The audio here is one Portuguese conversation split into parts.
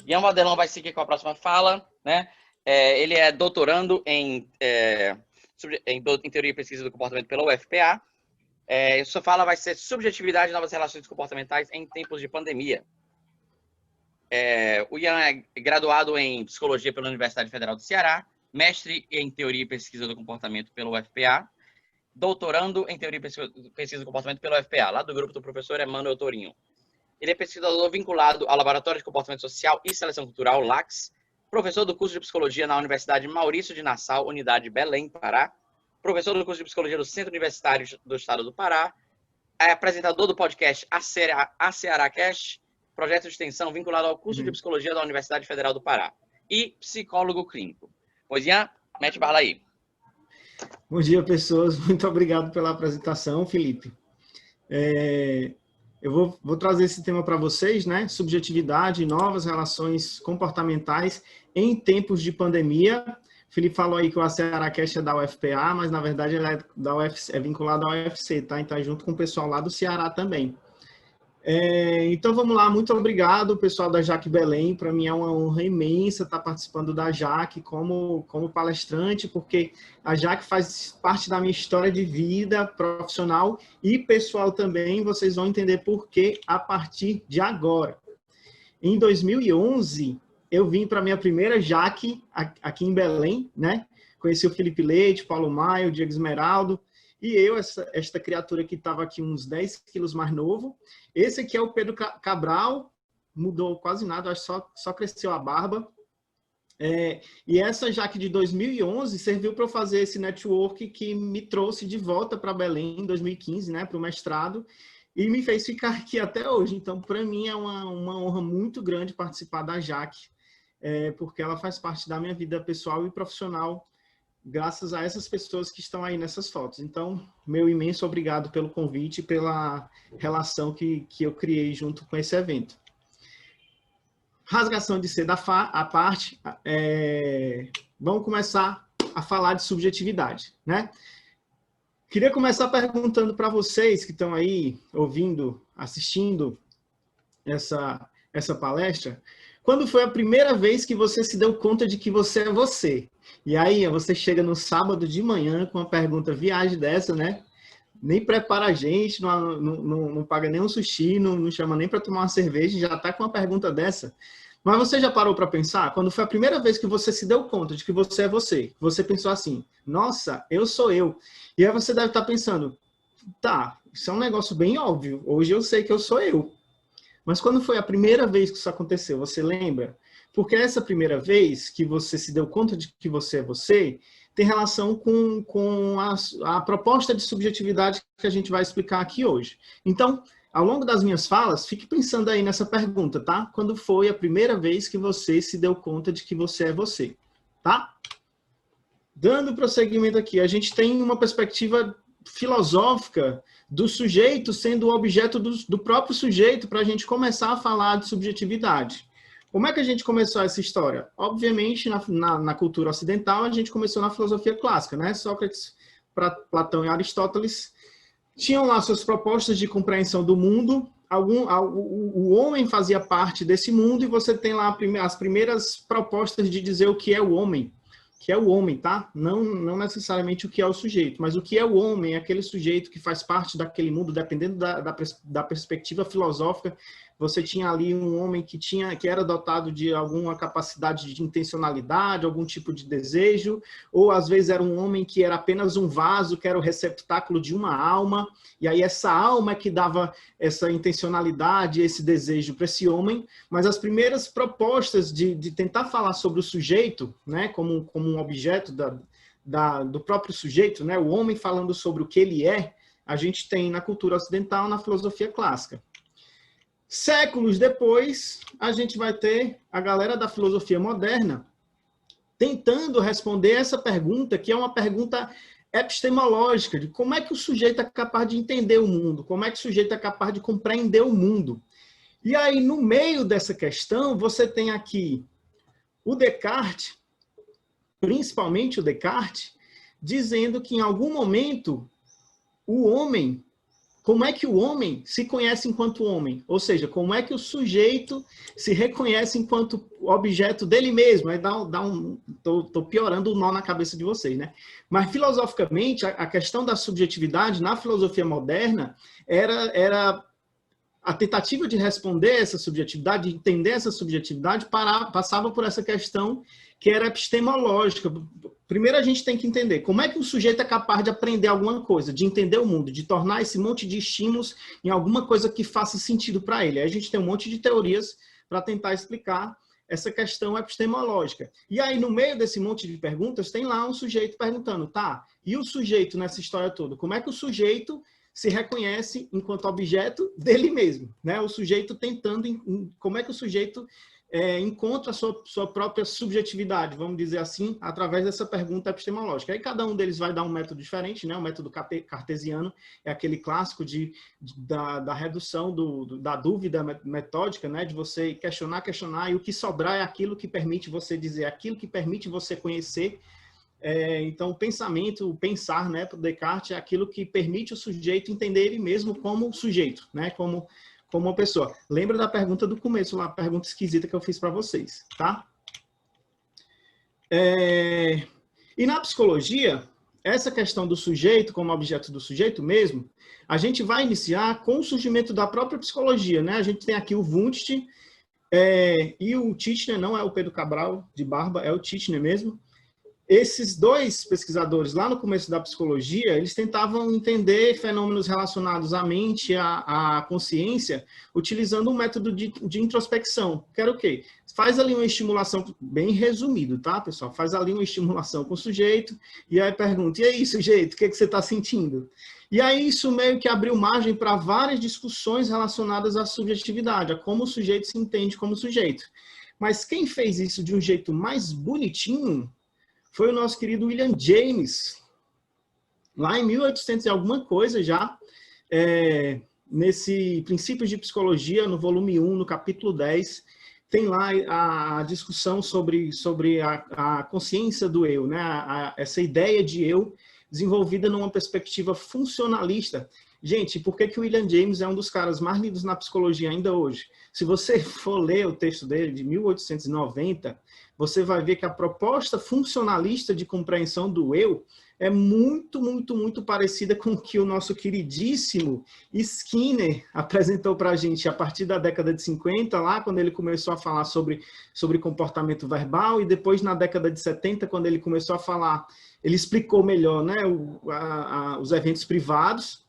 Ian Valdelon vai seguir com a próxima fala, né? Ele é doutorando em Teoria e Pesquisa do Comportamento pela UFPA. Sua fala vai ser Subjetividade e Novas Relações Comportamentais em Tempos de Pandemia. O Ian é graduado em Psicologia pela Universidade Federal do Ceará, mestre em Teoria e Pesquisa do Comportamento pela UFPA, doutorando em Teoria e Pesquisa do Comportamento pela UFPA, lá do grupo do professor Emmanuel Torinho. Ele é pesquisador vinculado ao Laboratório de Comportamento Social e Seleção Cultural, LACS, professor do curso de Psicologia na Universidade Maurício de Nassau, Unidade Belém, Pará, professor do curso de Psicologia do Centro Universitário do Estado do Pará, é apresentador do podcast A Ceará Cast, projeto de extensão vinculado ao curso de Psicologia da Universidade Federal do Pará, e psicólogo clínico. Pois, Ian, mete bala aí. Bom dia, pessoas. Muito obrigado pela apresentação, Felipe. Eu vou trazer esse tema para vocês, né? Subjetividade e novas relações comportamentais em tempos de pandemia. O Felipe falou aí que o Ceará Cast é da UFPA, mas na verdade ele é vinculado à UFC, tá? Então é junto com o pessoal lá do Ceará também. Então vamos lá, muito obrigado, pessoal da Jaque Belém. Para mim é uma honra imensa estar participando da Jaque como palestrante, porque a Jaque faz parte da minha história de vida profissional e pessoal também. Vocês vão entender por quê a partir de agora. Em 2011, eu vim para a minha primeira Jaque aqui em Belém, né? Conheci o Felipe Leite, Paulo Maia, o Diego Esmeraldo, e eu, esta criatura que estava aqui uns 10 quilos mais novo. Esse aqui é o Pedro Cabral, mudou quase nada, acho que só cresceu a barba. E essa Jaque de 2011 serviu para eu fazer esse network que me trouxe de volta para Belém em 2015, né, para o mestrado, e me fez ficar aqui até hoje. Então, para mim é uma honra muito grande participar da Jaque, porque ela faz parte da minha vida pessoal e profissional, graças a essas pessoas que estão aí nessas fotos. Então, meu imenso obrigado pelo convite e pela relação que eu criei junto com esse evento. Rasgação de seda à parte, vamos começar a falar de subjetividade, né? Queria começar perguntando para vocês que estão aí ouvindo, assistindo essa palestra, quando foi a primeira vez que você se deu conta de que você é você? E aí, você chega no sábado de manhã com uma pergunta viagem dessa, né? Nem prepara a gente, não paga nem um sushi, não chama nem para tomar uma cerveja, já está com uma pergunta dessa. Mas você já parou para pensar? Quando foi a primeira vez que você se deu conta de que você é você, você pensou assim, nossa, eu sou eu. E aí você deve estar pensando, tá, isso é um negócio bem óbvio, hoje eu sei que eu sou eu. Mas quando foi a primeira vez que isso aconteceu, você lembra? Porque essa primeira vez que você se deu conta de que você é você, tem relação com a proposta de subjetividade que a gente vai explicar aqui hoje. Então, ao longo das minhas falas, fique pensando aí nessa pergunta, tá? Quando foi a primeira vez que você se deu conta de que você é você, tá? Dando prosseguimento aqui, a gente tem uma perspectiva filosófica do sujeito sendo o objeto do próprio sujeito para a gente começar a falar de subjetividade. Como é que a gente começou essa história? Obviamente, na cultura ocidental, a gente começou na filosofia clássica, né? Sócrates, Platão e Aristóteles tinham lá suas propostas de compreensão do mundo. O homem fazia parte desse mundo e você tem lá as primeiras propostas de dizer o que é o homem. Que é o homem, tá? Não necessariamente o que é o sujeito, mas o que é o homem, é aquele sujeito que faz parte daquele mundo, dependendo da perspectiva filosófica. Você tinha ali um homem que era dotado de alguma capacidade de intencionalidade, algum tipo de desejo, ou às vezes era um homem que era apenas um vaso, que era o receptáculo de uma alma, e aí essa alma é que dava essa intencionalidade, esse desejo para esse homem. Mas as primeiras propostas de tentar falar sobre o sujeito, né, como um objeto do próprio sujeito, né, o homem falando sobre o que ele é, a gente tem na cultura ocidental, na filosofia clássica. Séculos depois, a gente vai ter a galera da filosofia moderna tentando responder essa pergunta, que é uma pergunta epistemológica, de como é que o sujeito é capaz de entender o mundo, como é que o sujeito é capaz de compreender o mundo. E aí, no meio dessa questão, você tem aqui o Descartes, principalmente o Descartes, dizendo que em algum momento o homem como é que o homem se conhece enquanto homem? Ou seja, como é que o sujeito se reconhece enquanto objeto dele mesmo? Aí tô piorando o nó na cabeça de vocês, né? Mas, filosoficamente, a questão da subjetividade na filosofia moderna era a tentativa de responder essa subjetividade, de entender essa subjetividade, passava por essa questão que era epistemológica. Primeiro a gente tem que entender como é que o sujeito é capaz de aprender alguma coisa, de entender o mundo, de tornar esse monte de estímulos em alguma coisa que faça sentido para ele. Aí a gente tem um monte de teorias para tentar explicar essa questão epistemológica. E aí, no meio desse monte de perguntas, tem lá um sujeito perguntando, tá, e o sujeito nessa história toda? Como é que o sujeito se reconhece enquanto objeto dele mesmo, né? O sujeito tentando, como é que o sujeito encontra a sua própria subjetividade, vamos dizer assim, através dessa pergunta epistemológica. Aí cada um deles vai dar um método diferente, né? O método cartesiano é aquele clássico da redução da dúvida metódica, né? De você questionar, e o que sobrar é aquilo que permite você dizer, aquilo que permite você conhecer. Então, o pensamento, o pensar, né, para Descartes, é aquilo que permite o sujeito entender ele mesmo como sujeito, né, como uma pessoa. Lembra da pergunta do começo, lá, a pergunta esquisita que eu fiz para vocês, tá? E na psicologia, essa questão do sujeito como objeto do sujeito mesmo, a gente vai iniciar com o surgimento da própria psicologia, né? A gente tem aqui o Wundt e o Titchener, não é o Pedro Cabral de barba, é o Titchener mesmo. Esses dois pesquisadores, lá no começo da psicologia, eles tentavam entender fenômenos relacionados à mente, à consciência, utilizando um método de introspecção, que era o quê? Faz ali uma estimulação, bem resumido, tá, pessoal? Faz ali uma estimulação com o sujeito, e aí pergunta, e aí, sujeito, o que você está sentindo? E aí isso meio que abriu margem para várias discussões relacionadas à subjetividade, a como o sujeito se entende como sujeito. Mas quem fez isso de um jeito mais bonitinho foi o nosso querido William James, lá em 1800 e alguma coisa já, nesse Princípios de Psicologia, no volume 1, no capítulo 10, tem lá a discussão sobre a consciência do eu, né? Essa ideia de eu desenvolvida numa perspectiva funcionalista. Gente, por que o William James é um dos caras mais lidos na psicologia ainda hoje? Se você for ler o texto dele, de 1890, você vai ver que a proposta funcionalista de compreensão do eu é muito, muito, muito parecida com o que o nosso queridíssimo Skinner apresentou para a gente a partir da década de 50, lá quando ele começou a falar sobre comportamento verbal, e depois na década de 70, quando ele começou a falar, ele explicou melhor, né, os eventos privados,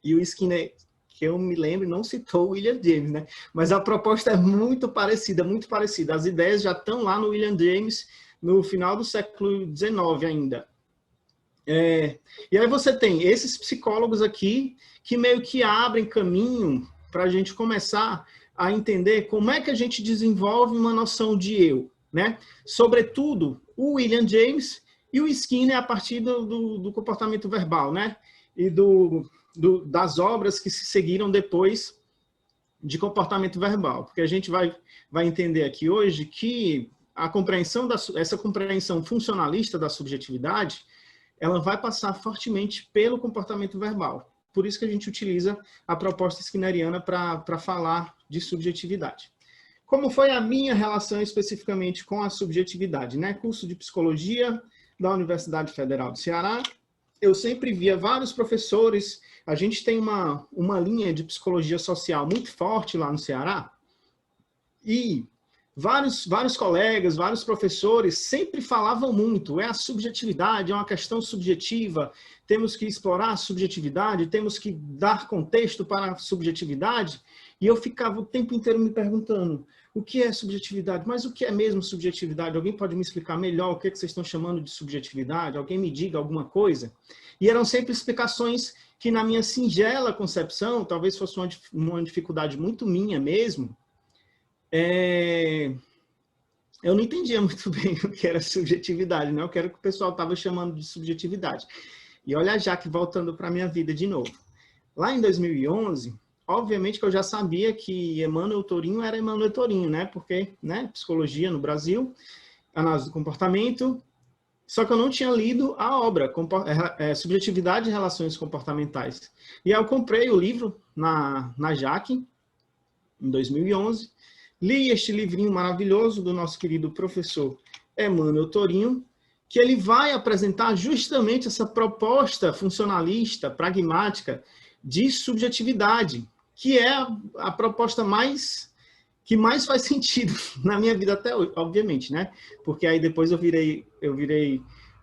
e o Skinner, que eu me lembro, não citou o William James, né? Mas a proposta é muito parecida, muito parecida. As ideias já estão lá no William James, no final do século XIX ainda. E aí você tem esses psicólogos aqui, que meio que abrem caminho para a gente começar a entender como é que a gente desenvolve uma noção de eu, né? Sobretudo, o William James e o Skinner a partir do comportamento verbal, né? E das obras que se seguiram depois de comportamento verbal, porque a gente vai entender aqui hoje que essa compreensão funcionalista da subjetividade, ela vai passar fortemente pelo comportamento verbal. Por isso que a gente utiliza a proposta skinneriana para falar de subjetividade. Como foi a minha relação especificamente com a subjetividade, né? Curso de Psicologia da Universidade Federal do Ceará, eu sempre via vários professores. A gente tem uma linha de psicologia social muito forte lá no Ceará, e vários colegas, vários professores sempre falavam muito, a subjetividade, é uma questão subjetiva, temos que explorar a subjetividade, temos que dar contexto para a subjetividade, e eu ficava o tempo inteiro me perguntando, o que é subjetividade? Mas o que é mesmo subjetividade? Alguém pode me explicar melhor o que vocês estão chamando de subjetividade? Alguém me diga alguma coisa? E eram sempre explicações que, na minha singela concepção, talvez fosse uma dificuldade muito minha mesmo, eu não entendia muito bem o que era subjetividade, né? O que era que o pessoal estava chamando de subjetividade. E olha já que voltando para a minha vida de novo. Lá em 2011, obviamente que eu já sabia que Emmanuel Torinho era Emmanuel Torinho, né? Porque, né, psicologia no Brasil, análise do comportamento, Só que eu não tinha lido a obra, Subjetividade e Relações Comportamentais. E aí eu comprei o livro na Jaque, em 2011, li este livrinho maravilhoso do nosso querido professor Emmanuel Torinho, que ele vai apresentar justamente essa proposta funcionalista, pragmática, de subjetividade, que é a proposta que mais faz sentido na minha vida até hoje, obviamente, né? Porque aí depois eu virei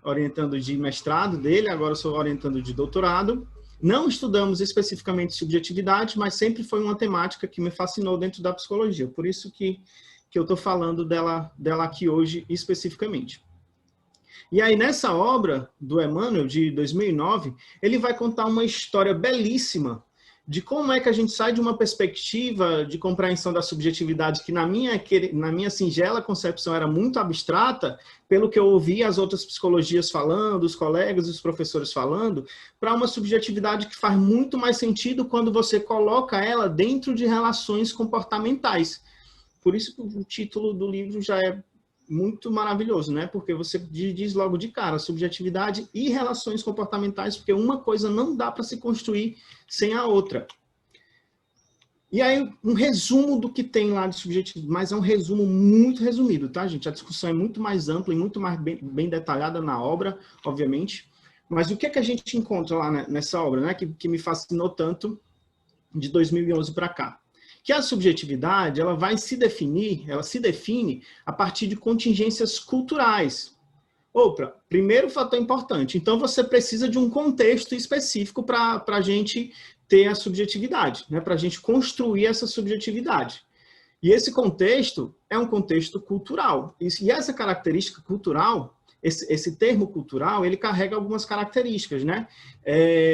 orientando de mestrado dele, agora eu sou orientando de doutorado. Não estudamos especificamente subjetividade, mas sempre foi uma temática que me fascinou dentro da psicologia. Por isso que eu estou falando dela aqui hoje especificamente. E aí, nessa obra do Emmanuel, de 2009, ele vai contar uma história belíssima de como é que a gente sai de uma perspectiva de compreensão da subjetividade que na minha singela concepção era muito abstrata, pelo que eu ouvi as outras psicologias falando, os colegas e os professores falando, para uma subjetividade que faz muito mais sentido quando você coloca ela dentro de relações comportamentais. Por isso que o título do livro já é muito maravilhoso, né? Porque você diz logo de cara, subjetividade e relações comportamentais, porque uma coisa não dá para se construir sem a outra. E aí, um resumo do que tem lá de subjetividade, mas é um resumo muito resumido, tá, gente? A discussão é muito mais ampla e muito mais bem detalhada na obra, obviamente. Mas o que é que a gente encontra lá nessa obra, né? Que me fascinou tanto de 2011 para cá? Que a subjetividade ela se define a partir de contingências culturais. Opa, primeiro fator importante. Então, você precisa de um contexto específico para a gente ter a subjetividade, né? Para a gente construir essa subjetividade. E esse contexto é um contexto cultural. E essa característica cultural, esse termo cultural, ele carrega algumas características, né?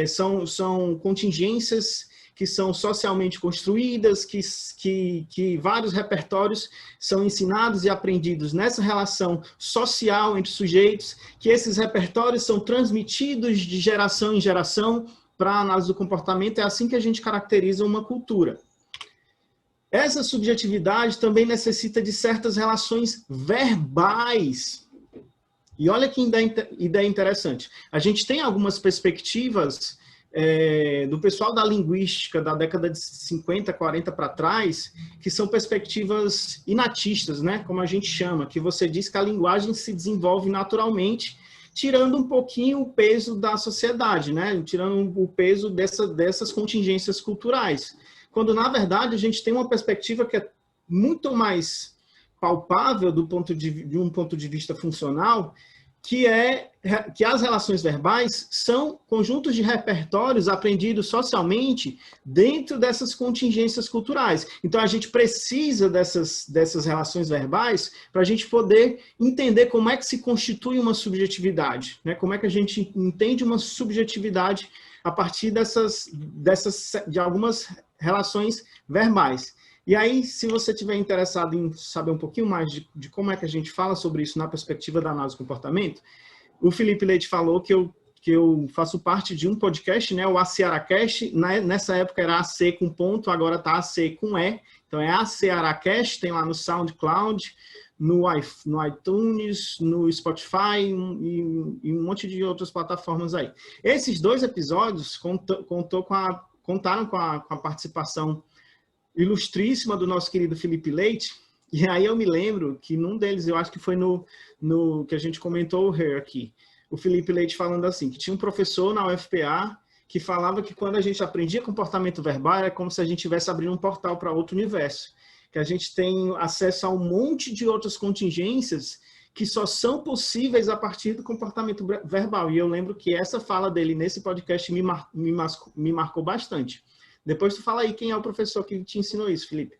São contingências que são socialmente construídas, que vários repertórios são ensinados e aprendidos nessa relação social entre sujeitos, que esses repertórios são transmitidos de geração em geração para a análise do comportamento. É assim que a gente caracteriza uma cultura. Essa subjetividade também necessita de certas relações verbais. E olha que ideia interessante. A gente tem algumas perspectivas do pessoal da linguística da década de 50, 40 para trás, que são perspectivas inatistas, né? Como a gente chama, que você diz que a linguagem se desenvolve naturalmente, tirando um pouquinho o peso da sociedade, né? Tirando o peso dessas contingências culturais. Quando, na verdade, a gente tem uma perspectiva que é muito mais palpável de um ponto de vista funcional, que as relações verbais são conjuntos de repertórios aprendidos socialmente dentro dessas contingências culturais. Então, a gente precisa dessas relações verbais para a gente poder entender como é que se constitui uma subjetividade, né? Como é que a gente entende uma subjetividade a partir de algumas relações verbais. E aí, se você estiver interessado em saber um pouquinho mais de como é que a gente fala sobre isso na perspectiva da análise do comportamento, o Felipe Leite falou que eu faço parte de um podcast, né, o ACEaracast. Nessa época era AC com ponto, agora está AC com E. Então é ACEaracast, tem lá no SoundCloud, no iTunes, no Spotify e um monte de outras plataformas aí. Esses 2 episódios contaram com a participação ilustríssima do nosso querido Felipe Leite. E aí eu me lembro que num deles, eu acho que foi no que a gente comentou aqui, o Felipe Leite falando assim, que tinha um professor na UFPA que falava que quando a gente aprendia comportamento verbal, era como se a gente estivesse abrindo um portal para outro universo, que a gente tem acesso a um monte de outras contingências que só são possíveis a partir do comportamento verbal. E eu lembro que essa fala dele nesse podcast me marcou bastante. Depois tu fala aí quem é o professor que te ensinou isso, Felipe.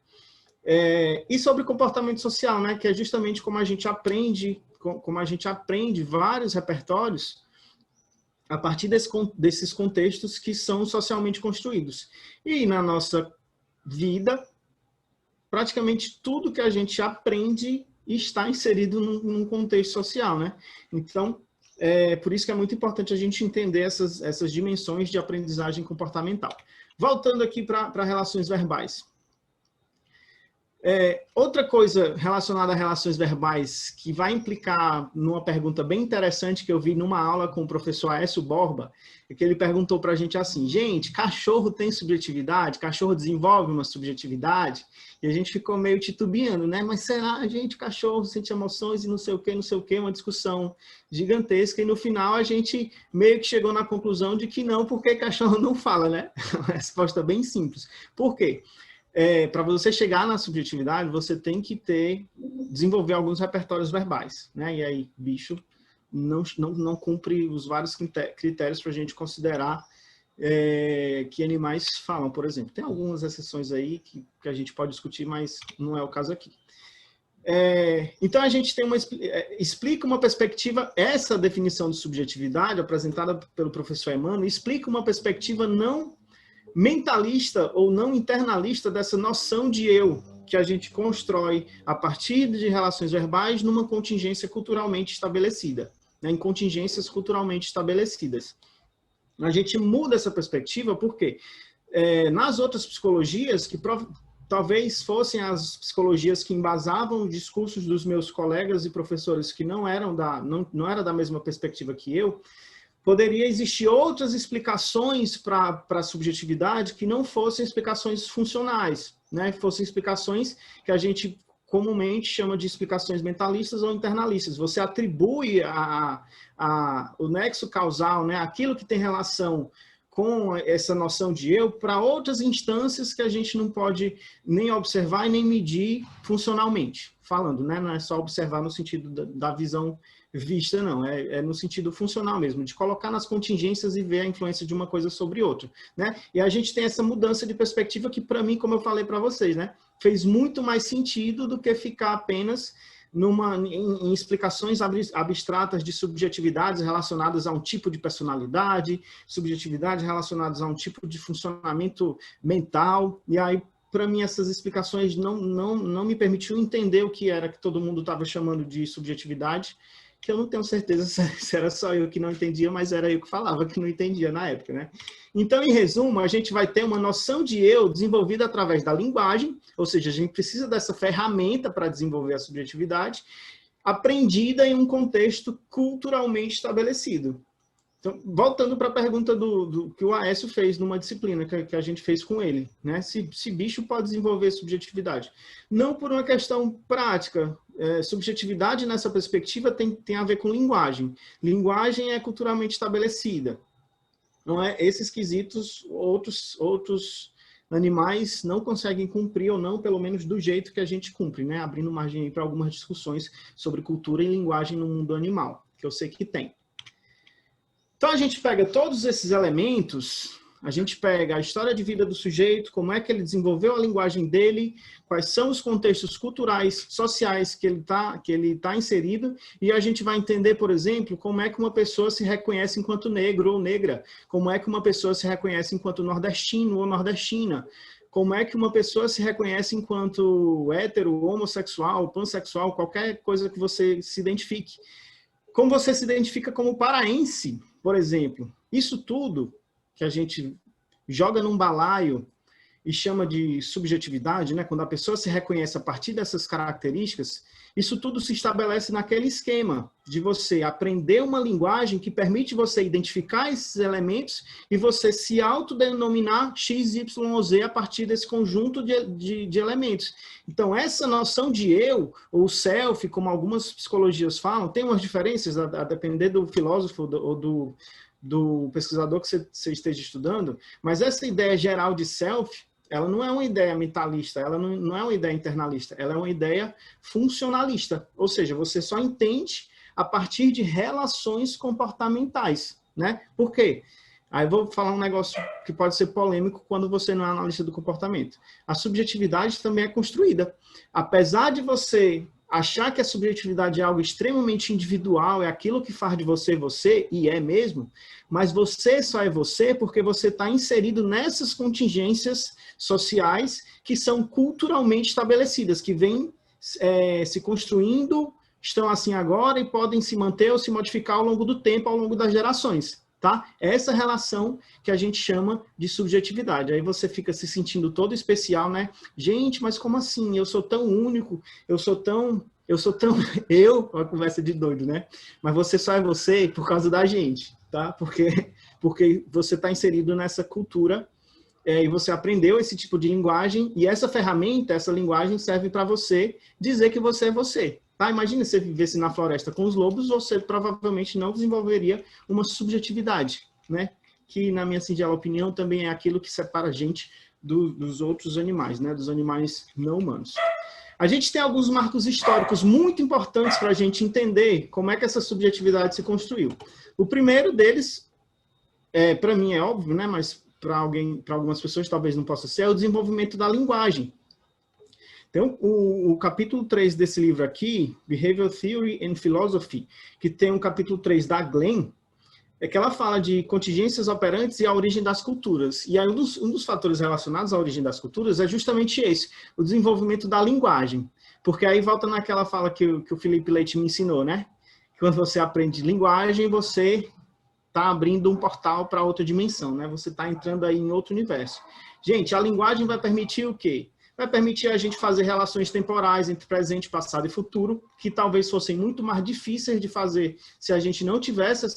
E sobre comportamento social, né? Que é justamente como a gente aprende vários repertórios a partir desses contextos que são socialmente construídos. E na nossa vida, praticamente tudo que a gente aprende está inserido num contexto social, né? Então, por isso que é muito importante a gente entender essas dimensões de aprendizagem comportamental. Voltando aqui para relações verbais. Outra coisa relacionada a relações verbais que vai implicar numa pergunta bem interessante que eu vi numa aula com o professor Aécio Borba, é que ele perguntou para a gente assim, gente, cachorro tem subjetividade? Cachorro desenvolve uma subjetividade? E a gente ficou meio titubeando, né? Mas será, gente, o cachorro sente emoções e não sei o que, uma discussão gigantesca. E no final a gente meio que chegou na conclusão de que não, porque cachorro não fala, né? Uma resposta bem simples. Por quê? Para você chegar na subjetividade, você tem que desenvolver alguns repertórios verbais, né? E aí, bicho não cumpre os vários critérios para a gente considerar que animais falam, por exemplo. Tem algumas exceções aí que a gente pode discutir, mas não é o caso aqui. Então, a gente tem explica uma perspectiva, essa definição de subjetividade apresentada pelo professor Emmanuel, explica uma perspectiva não mentalista ou não internalista dessa noção de eu que a gente constrói a partir de relações verbais numa contingência culturalmente estabelecida, né, em contingências culturalmente estabelecidas. A gente muda essa perspectiva porque nas outras psicologias, que talvez fossem as psicologias que embasavam os discursos dos meus colegas e professores que não era da mesma perspectiva que eu, poderia existir outras explicações para a subjetividade que não fossem explicações funcionais, né? Fossem explicações que a gente comumente chama de explicações mentalistas ou internalistas. Você atribui o nexo causal, né? Aquilo que tem relação com essa noção de eu para outras instâncias que a gente não pode nem observar e nem medir funcionalmente, falando, né? Não é só observar no sentido da visão vista, não. É no sentido funcional mesmo, de colocar nas contingências e ver a influência de uma coisa sobre outra, né? E a gente tem essa mudança de perspectiva que, para mim, como eu falei para vocês, né? Fez muito mais sentido do que ficar apenas em explicações abstratas de subjetividades relacionadas a um tipo de personalidade, subjetividades relacionadas a um tipo de funcionamento mental, e aí, para mim, essas explicações não me permitiu entender o que era que todo mundo estava chamando de subjetividade, que eu não tenho certeza se era só eu que não entendia, mas era eu que falava que não entendia na época, né? Então, em resumo, a gente vai ter uma noção de eu desenvolvida através da linguagem, ou seja, a gente precisa dessa ferramenta para desenvolver a subjetividade, aprendida em um contexto culturalmente estabelecido. Então, voltando para a pergunta do que o Aécio fez numa disciplina que a gente fez com ele, né? Se bicho pode desenvolver subjetividade. Não por uma questão prática. Subjetividade, nessa perspectiva, tem a ver com linguagem. Linguagem é culturalmente estabelecida. Não é? Esses quesitos, outros animais não conseguem cumprir, ou não, pelo menos do jeito que a gente cumpre, né? Abrindo margem para algumas discussões sobre cultura e linguagem no mundo animal, que eu sei que tem. Então, a gente pega todos esses elementos, a gente pega a história de vida do sujeito, como é que ele desenvolveu a linguagem dele, quais são os contextos culturais, sociais que ele tá inserido, e a gente vai entender, por exemplo, como é que uma pessoa se reconhece enquanto negro ou negra, como é que uma pessoa se reconhece enquanto nordestino ou nordestina, como é que uma pessoa se reconhece enquanto hétero, homossexual, pansexual, qualquer coisa que você se identifique. Como você se identifica como paraense, por exemplo. Isso tudo que a gente joga num balaio e chama de subjetividade, né? Quando a pessoa se reconhece a partir dessas características, isso tudo se estabelece naquele esquema de você aprender uma linguagem que permite você identificar esses elementos e você se autodenominar X, Y ou Z a partir desse conjunto de elementos. Então, essa noção de eu, ou self, como algumas psicologias falam, tem umas diferenças a depender do filósofo ou do pesquisador que você esteja estudando, mas essa ideia geral de self, ela não é uma ideia mentalista, ela não é uma ideia internalista, ela é uma ideia funcionalista, ou seja, você só entende a partir de relações comportamentais, né? Por quê? Aí eu vou falar um negócio que pode ser polêmico quando você não é analista do comportamento. A subjetividade também é construída. Apesar de você achar que a subjetividade é algo extremamente individual, é aquilo que faz de você você, e é mesmo, mas você só é você porque você está inserido nessas contingências sociais que são culturalmente estabelecidas, que vêm se construindo, estão assim agora e podem se manter ou se modificar ao longo do tempo, ao longo das gerações. tá? É essa relação que a gente chama de subjetividade. Aí você fica se sentindo todo especial, né? Gente, mas como assim? Eu sou tão único, eu sou tão uma conversa de doido, né? Mas você só é você por causa da gente, tá? Porque você está inserido nessa cultura e você aprendeu esse tipo de linguagem, e essa ferramenta, essa linguagem serve para você dizer que você é você. Tá? Imagina se você vivesse na floresta com os lobos, você provavelmente não desenvolveria uma subjetividade, né? Que, na minha singela opinião, também é aquilo que separa a gente dos outros animais, né? Dos animais não humanos. A gente tem alguns marcos históricos muito importantes para a gente entender como é que essa subjetividade se construiu. O primeiro deles, para mim é óbvio, né? Mas para algumas pessoas talvez não possa ser, é o desenvolvimento da linguagem. Então, o capítulo 3 desse livro aqui, Behavioral Theory and Philosophy, que tem o capítulo 3 da Glenn, é que ela fala de contingências operantes e a origem das culturas. E aí um dos fatores relacionados à origem das culturas é justamente esse, o desenvolvimento da linguagem. Porque aí volta naquela fala que o Felipe Leite me ensinou, né? Quando você aprende linguagem, você está abrindo um portal para outra dimensão, né? Você está entrando aí em outro universo. Gente, a linguagem vai permitir o quê? Vai permitir a gente fazer relações temporais entre presente, passado e futuro, que talvez fossem muito mais difíceis de fazer se a gente não tivesse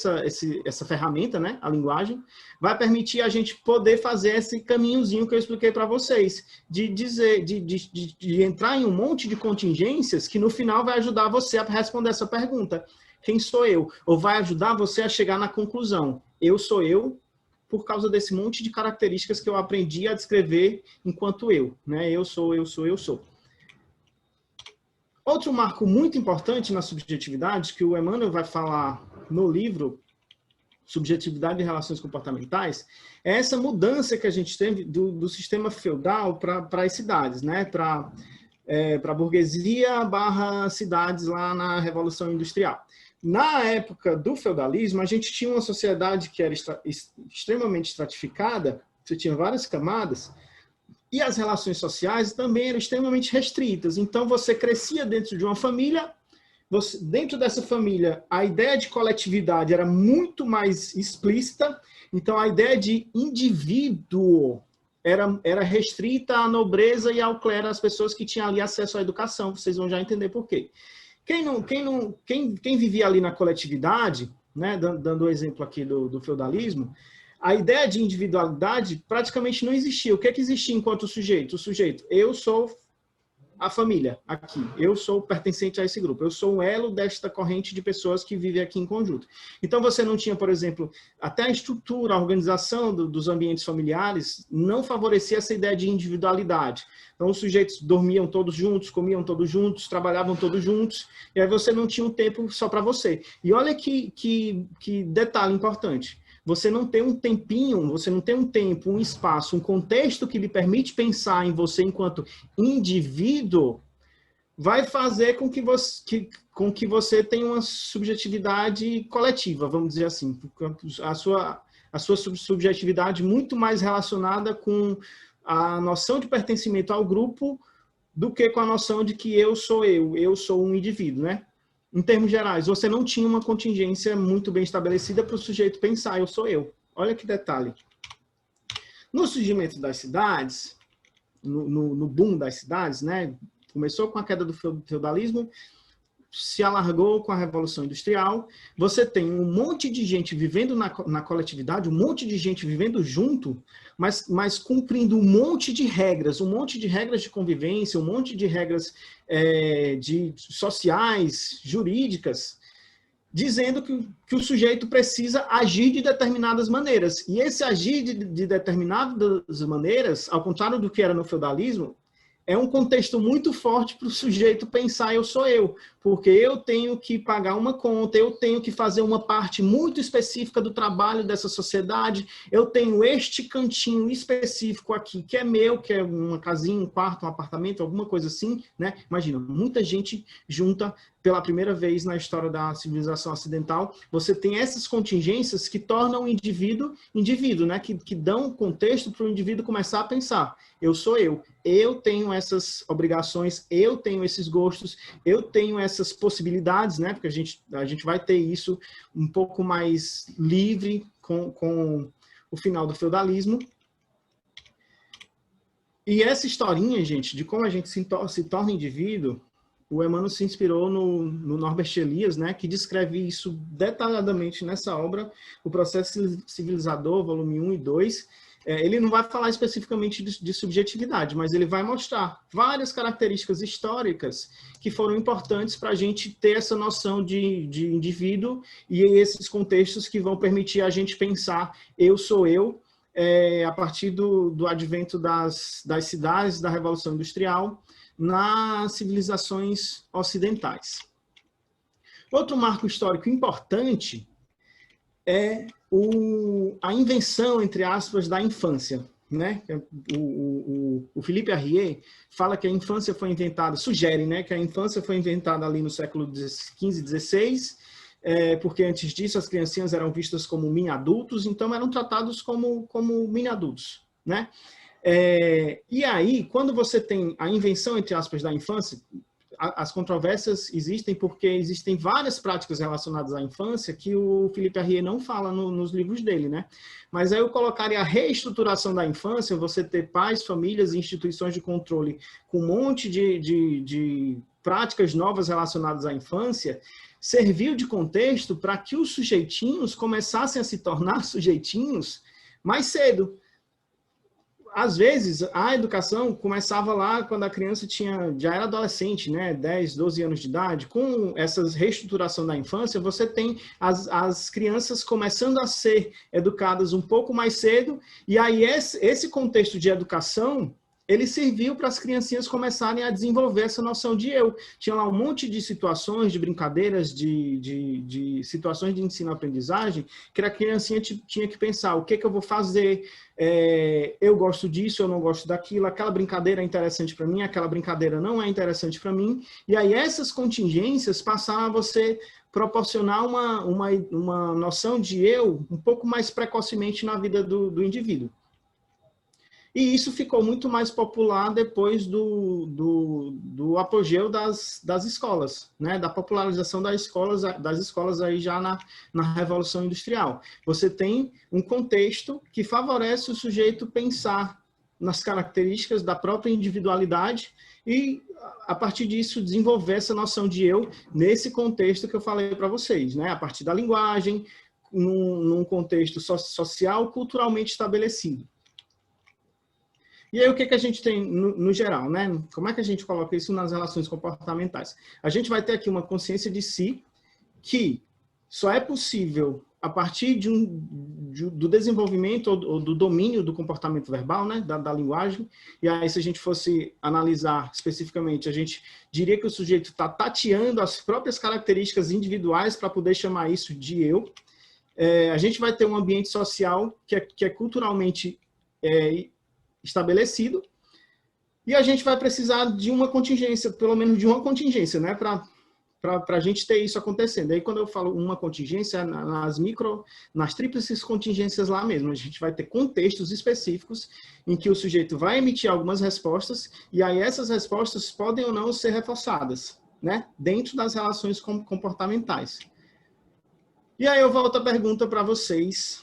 essa ferramenta, né? A linguagem. Vai permitir a gente poder fazer esse caminhozinho que eu expliquei para vocês, de entrar em um monte de contingências que no final vai ajudar você a responder essa pergunta. Quem sou eu? Ou vai ajudar você a chegar na conclusão. Eu sou eu por causa desse monte de características que eu aprendi a descrever enquanto eu. Né? Eu sou. Outro marco muito importante na subjetividade, que o Emmanuel vai falar no livro Subjetividade e Relações Comportamentais, é essa mudança que a gente teve do sistema feudal para as cidades, né? Para a burguesia / cidades lá na Revolução Industrial. Na época do feudalismo, a gente tinha uma sociedade que era extremamente estratificada, você tinha várias camadas, e as relações sociais também eram extremamente restritas. Então, você crescia dentro de uma família, dentro dessa família, a ideia de coletividade era muito mais explícita, então a ideia de indivíduo era restrita à nobreza e ao clero, às pessoas que tinham ali acesso à educação. Vocês vão já entender por quê. Quem vivia ali na coletividade, né, dando o exemplo aqui do feudalismo, a ideia de individualidade praticamente não existia. O que é que existia enquanto sujeito? O sujeito, eu sou a família aqui, eu sou pertencente a esse grupo, eu sou um elo desta corrente de pessoas que vivem aqui em conjunto. Então você não tinha, por exemplo, até a estrutura, a organização dos ambientes familiares não favorecia essa ideia de individualidade. Então os sujeitos dormiam todos juntos, comiam todos juntos, trabalhavam todos juntos, e aí você não tinha um tempo só para você. E olha que detalhe importante. Você não tem um tempinho, você não tem um tempo, um espaço, um contexto que lhe permite pensar em você enquanto indivíduo, vai fazer com que você tenha uma subjetividade coletiva, vamos dizer assim. A sua subjetividade muito mais relacionada com a noção de pertencimento ao grupo do que com a noção de que eu sou um indivíduo, né? Em termos gerais, você não tinha uma contingência muito bem estabelecida para o sujeito pensar, eu sou eu. Olha que detalhe. No surgimento das cidades, no boom das cidades, né? Começou com a queda do feudalismo, se alargou com a Revolução Industrial. Você tem um monte de gente vivendo na coletividade, um monte de gente vivendo junto, mas cumprindo um monte de regras de convivência, um monte de regras sociais, jurídicas, dizendo que o sujeito precisa agir de determinadas maneiras. E esse agir de determinadas maneiras, ao contrário do que era no feudalismo, é um contexto muito forte para o sujeito pensar eu sou eu, porque eu tenho que pagar uma conta, eu tenho que fazer uma parte muito específica do trabalho dessa sociedade, eu tenho este cantinho específico aqui, que é meu, que é uma casinha, um quarto, um apartamento, alguma coisa assim, né? Imagina, muita gente junta pela primeira vez na história da civilização ocidental, você tem essas contingências que tornam o indivíduo, né? Que dão contexto para o indivíduo começar a pensar, eu sou eu tenho essas obrigações, eu tenho esses gostos, eu tenho essas possibilidades, né? Porque a gente vai ter isso um pouco mais livre, com o final do feudalismo. E essa historinha, gente, de como a gente se torna indivíduo, o Emmanuel se inspirou no Norbert Elias, né, que descreve isso detalhadamente nessa obra, O Processo Civilizador, volume 1 e 2. Ele não vai falar especificamente de subjetividade, mas ele vai mostrar várias características históricas que foram importantes para a gente ter essa noção de indivíduo e esses contextos que vão permitir a gente pensar eu sou eu, a partir do advento das cidades, da Revolução Industrial, nas civilizações ocidentais. Outro marco histórico importante é a invenção, entre aspas, da infância. Né? O Philippe Arrier fala que a infância foi inventada, sugere, né, que a infância foi inventada ali no século XV, XVI, porque antes disso as criancinhas eram vistas como mini-adultos, então eram tratados como mini-adultos. Né? E aí, quando você tem a invenção, entre aspas, da infância, as controvérsias existem porque existem várias práticas relacionadas à infância que o Philippe Arrier não fala nos livros dele, né? Mas aí eu colocaria a reestruturação da infância, você ter pais, famílias e instituições de controle com um monte de práticas novas relacionadas à infância, serviu de contexto para que os sujeitinhos começassem a se tornar sujeitinhos mais cedo. Às vezes, a educação começava lá quando a criança já era adolescente, né? 10, 12 anos de idade. Com essa reestruturação da infância, você tem as crianças começando a ser educadas um pouco mais cedo, e aí esse contexto de educação, ele serviu para as criancinhas começarem a desenvolver essa noção de eu. Tinha lá um monte de situações, de brincadeiras, de situações de ensino-aprendizagem, que a criancinha tinha que pensar, o que eu vou fazer? Eu gosto disso, eu não gosto daquilo, aquela brincadeira é interessante para mim, aquela brincadeira não é interessante para mim. E aí essas contingências passaram a você proporcionar uma noção de eu um pouco mais precocemente na vida do indivíduo. E isso ficou muito mais popular depois do apogeu das escolas, né? Da popularização das escolas aí já na Revolução Industrial. Você tem um contexto que favorece o sujeito pensar nas características da própria individualidade e, a partir disso, desenvolver essa noção de eu nesse contexto que eu falei para vocês, né? A partir da linguagem, num contexto social, culturalmente estabelecido. E aí, o que a gente tem no geral, né? Como é que a gente coloca isso nas relações comportamentais? A gente vai ter aqui uma consciência de si que só é possível a partir do desenvolvimento ou do domínio do comportamento verbal, né? Da linguagem. E aí, se a gente fosse analisar especificamente, a gente diria que o sujeito está tateando as próprias características individuais para poder chamar isso de eu. A gente vai ter um ambiente social que é culturalmente estabelecido, e a gente vai precisar de uma contingência, pelo menos de uma contingência, né, para a gente ter isso acontecendo. Aí, quando eu falo uma contingência, nas tríplices contingências lá mesmo, a gente vai ter contextos específicos em que o sujeito vai emitir algumas respostas, e aí essas respostas podem ou não ser reforçadas, né, dentro das relações comportamentais. E aí eu volto a pergunta para vocês.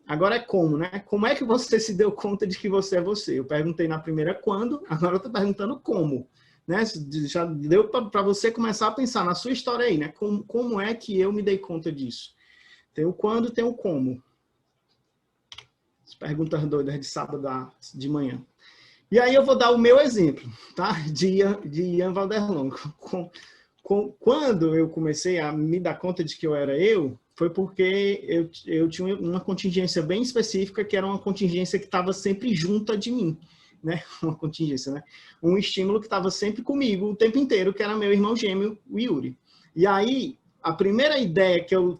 Agora é como, né? Como é que você se deu conta de que você é você? Eu perguntei na primeira quando, agora eu estou perguntando como. Né? Já deu para você começar a pensar na sua história aí, né? Como é que eu me dei conta disso? Tem o quando, tem o como. As perguntas doidas de sábado de manhã. E aí eu vou dar o meu exemplo, tá? De Ian Valderlon. Quando eu comecei a me dar conta de que eu era eu, foi porque eu tinha uma contingência bem específica, que era uma contingência que estava sempre junto de mim, né? Uma contingência, né? Um estímulo que estava sempre comigo o tempo inteiro, que era meu irmão gêmeo, o Yuri. E aí, a primeira ideia que eu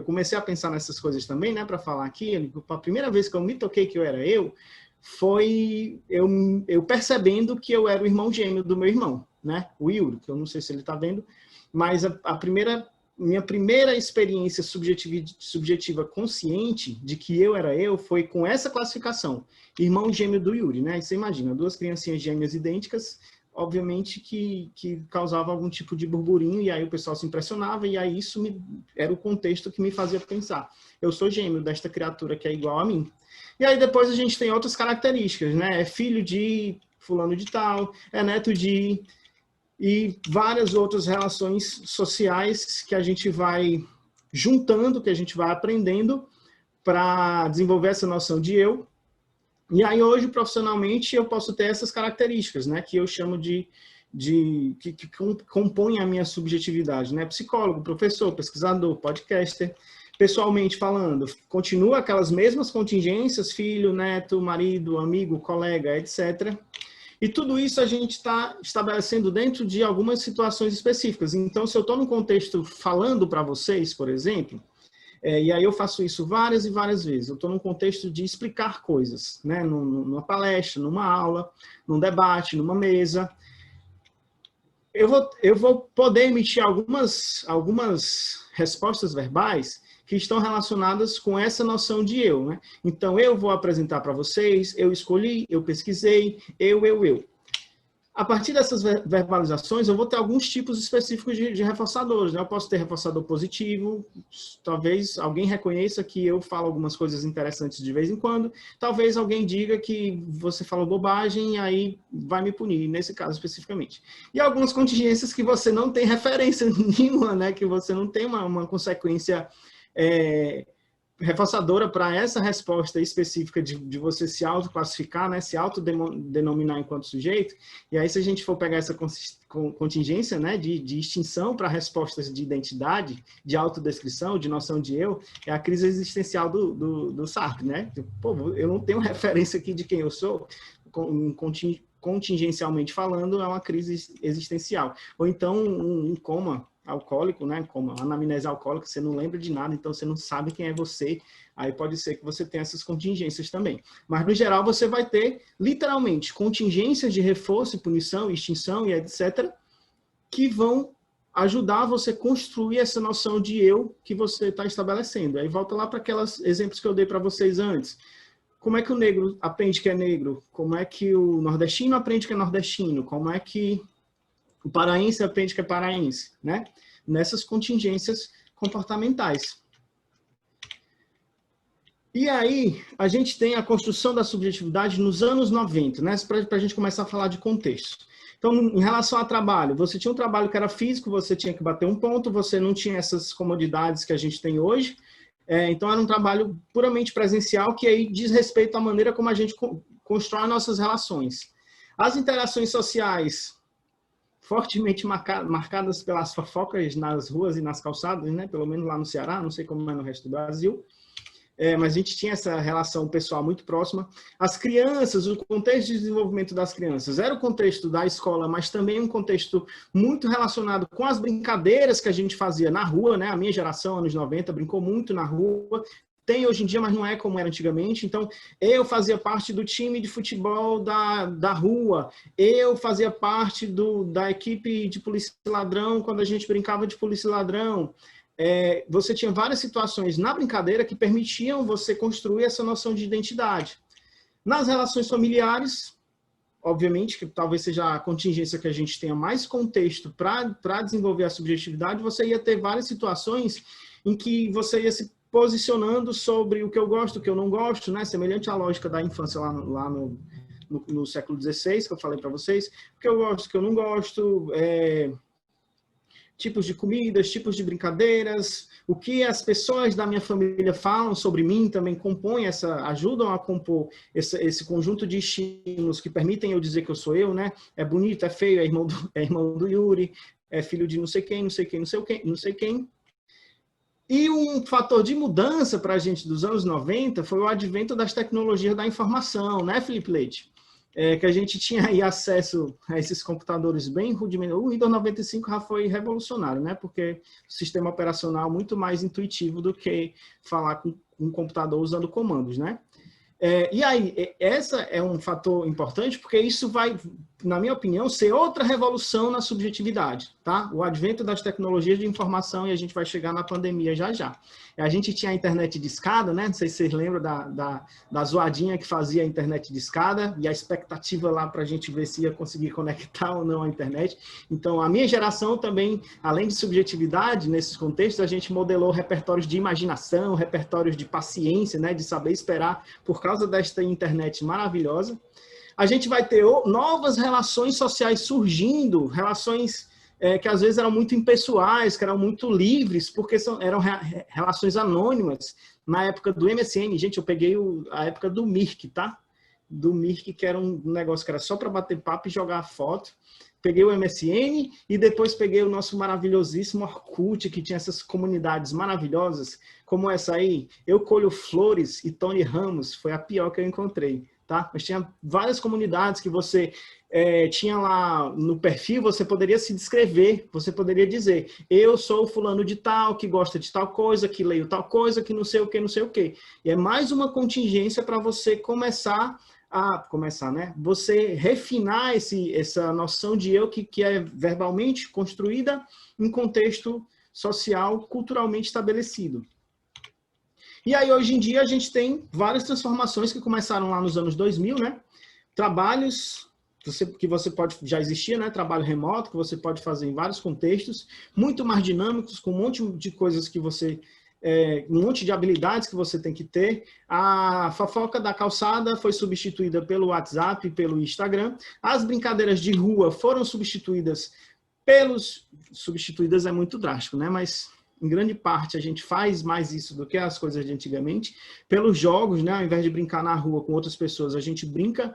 comecei a pensar nessas coisas também, né? Para falar aqui, a primeira vez que eu me toquei que eu era eu, foi eu percebendo que eu era o irmão gêmeo do meu irmão, né? O Yuri, que eu não sei se ele está vendo, mas minha primeira experiência subjetiva consciente de que eu era eu foi com essa classificação, irmão gêmeo do Yuri, né? E você imagina, duas criancinhas gêmeas idênticas, obviamente que causava algum tipo de burburinho, e aí o pessoal se impressionava, e aí isso era o contexto que me fazia pensar. Eu sou gêmeo desta criatura que é igual a mim. E aí depois a gente tem outras características, né? É filho de fulano de tal, é neto de... E várias outras relações sociais que a gente vai juntando, que a gente vai aprendendo para desenvolver essa noção de eu. E aí hoje, profissionalmente, eu posso ter essas características, né? Que eu chamo que compõem a minha subjetividade, né? Psicólogo, professor, pesquisador, podcaster. Pessoalmente falando, continua aquelas mesmas contingências, filho, neto, marido, amigo, colega, etc. E tudo isso a gente está estabelecendo dentro de algumas situações específicas. Então, se eu estou num contexto falando para vocês, por exemplo, e aí eu faço isso várias e várias vezes, eu estou num contexto de explicar coisas, né? Numa palestra, numa aula, num debate, numa mesa, eu vou poder emitir algumas respostas verbais que estão relacionadas com essa noção de eu, né? Então, eu vou apresentar para vocês, eu escolhi, eu pesquisei, eu. A partir dessas verbalizações, eu vou ter alguns tipos específicos de reforçadores, né? Eu posso ter reforçador positivo, talvez alguém reconheça que eu falo algumas coisas interessantes de vez em quando, talvez alguém diga que você falou bobagem e aí vai me punir, nesse caso especificamente. E algumas contingências que você não tem referência nenhuma, né? Que você não tem uma consequência reforçadora para essa resposta específica de você se autoclassificar, né, se autodenominar enquanto sujeito. E aí, se a gente for pegar essa contingência, né, de extinção para respostas de identidade, de autodescrição, de noção de eu, é a crise existencial do Sartre, né? Pô, eu não tenho referência aqui de quem eu sou, contingencialmente falando, é uma crise existencial. Ou então um coma alcoólico, né, como anamnese alcoólica, você não lembra de nada, então você não sabe quem é você, aí pode ser que você tenha essas contingências também. Mas, no geral, você vai ter, literalmente, contingências de reforço, punição, extinção e etc., que vão ajudar você a construir essa noção de eu que você está estabelecendo. Aí volta lá para aqueles exemplos que eu dei para vocês antes. Como é que o negro aprende que é negro? Como é que o nordestino aprende que é nordestino? Como é que o paraense aprende que é paraense, né? Nessas contingências comportamentais. E aí, a gente tem a construção da subjetividade nos anos 90, né? Para a gente começar a falar de contexto. Então, em relação ao trabalho, você tinha um trabalho que era físico, você tinha que bater um ponto, você não tinha essas comodidades que a gente tem hoje. Então, era um trabalho puramente presencial, que aí diz respeito à maneira como a gente constrói nossas relações. As interações sociais fortemente marcadas pelas fofocas nas ruas e nas calçadas, né? Pelo menos lá no Ceará, não sei como é no resto do Brasil, mas a gente tinha essa relação pessoal muito próxima. As crianças, o contexto de desenvolvimento das crianças era o contexto da escola, mas também um contexto muito relacionado com as brincadeiras que a gente fazia na rua, né? A minha geração, anos 90, brincou muito na rua, tem hoje em dia, mas não é como era antigamente. Então, eu fazia parte do time de futebol da rua, eu fazia parte da equipe de polícia e ladrão quando a gente brincava de polícia e ladrão. Você tinha várias situações na brincadeira que permitiam você construir essa noção de identidade. Nas relações familiares, obviamente, que talvez seja a contingência que a gente tenha mais contexto para desenvolver a subjetividade, você ia ter várias situações em que você ia se posicionando sobre o que eu gosto, o que eu não gosto, né? Semelhante à lógica da infância lá no século XVI, que eu falei para vocês, o que eu gosto, o que eu não gosto, tipos de comidas, tipos de brincadeiras, o que as pessoas da minha família falam sobre mim também ajudam a compor esse conjunto de estímulos que permitem eu dizer que eu sou eu, né? É bonito, é feio, é irmão do Yuri, é filho de não sei quem, não sei quem, não sei quem. E um fator de mudança para a gente dos anos 90 foi o advento das tecnologias da informação, né, Felipe Leite? Que a gente tinha aí acesso a esses computadores bem rudimentares. O Windows 95 já foi revolucionário, né? Porque o sistema operacional é muito mais intuitivo do que falar com um computador usando comandos, né? E aí, essa é um fator importante, porque isso vai na minha opinião, ser outra revolução na subjetividade, tá? O advento das tecnologias de informação, e a gente vai chegar na pandemia já já. A gente tinha a internet de escada, né? Não sei se vocês lembram da zoadinha que fazia a internet de escada, e a expectativa lá para a gente ver se ia conseguir conectar ou não a internet. Então, a minha geração também, além de subjetividade, nesses contextos, a gente modelou repertórios de imaginação, repertórios de paciência, né? De saber esperar por causa desta internet maravilhosa. A gente vai ter novas relações sociais surgindo, relações que às vezes eram muito impessoais, que eram muito livres, porque eram relações anônimas. Na época do MSN, gente, eu peguei a época do Mirk, tá? Do Mirk, que era um negócio que era só para bater papo e jogar foto. Peguei o MSN e depois peguei o nosso maravilhosíssimo Orkut, que tinha essas comunidades maravilhosas, como essa aí, Eu Colho Flores e Tony Ramos, foi a pior que eu encontrei. Tá? Mas tinha várias comunidades que você tinha lá no perfil, você poderia se descrever, você poderia dizer, eu sou fulano de tal, que gosta de tal coisa, que leio tal coisa, que não sei o que, não sei o que. E é mais uma contingência para você começar, né? Você refinar essa noção de eu que é verbalmente construída em contexto social, culturalmente estabelecido. E aí, hoje em dia, a gente tem várias transformações que começaram lá nos anos 2000, né? Trabalhos que você pode, já existia, né? Trabalho remoto, que você pode fazer em vários contextos, muito mais dinâmicos, com um monte de coisas que você... um monte de habilidades que você tem que ter. A fofoca da calçada foi substituída pelo WhatsApp e pelo Instagram. As brincadeiras de rua foram substituídas Substituídas é muito drástico, né? Mas... em grande parte, a gente faz mais isso do que as coisas de antigamente. Pelos jogos, né? Ao invés de brincar na rua com outras pessoas, a gente brinca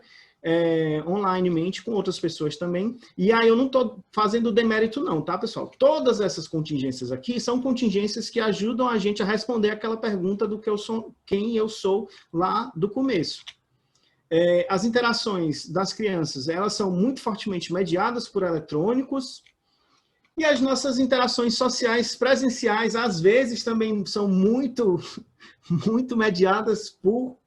onlinemente com outras pessoas também. E aí eu não estou fazendo demérito não, tá, pessoal? Todas essas contingências aqui são contingências que ajudam a gente a responder aquela pergunta do que eu sou, quem eu sou lá do começo. As interações das crianças, elas são muito fortemente mediadas por eletrônicos. E as nossas interações sociais presenciais, às vezes, também são muito mediadas por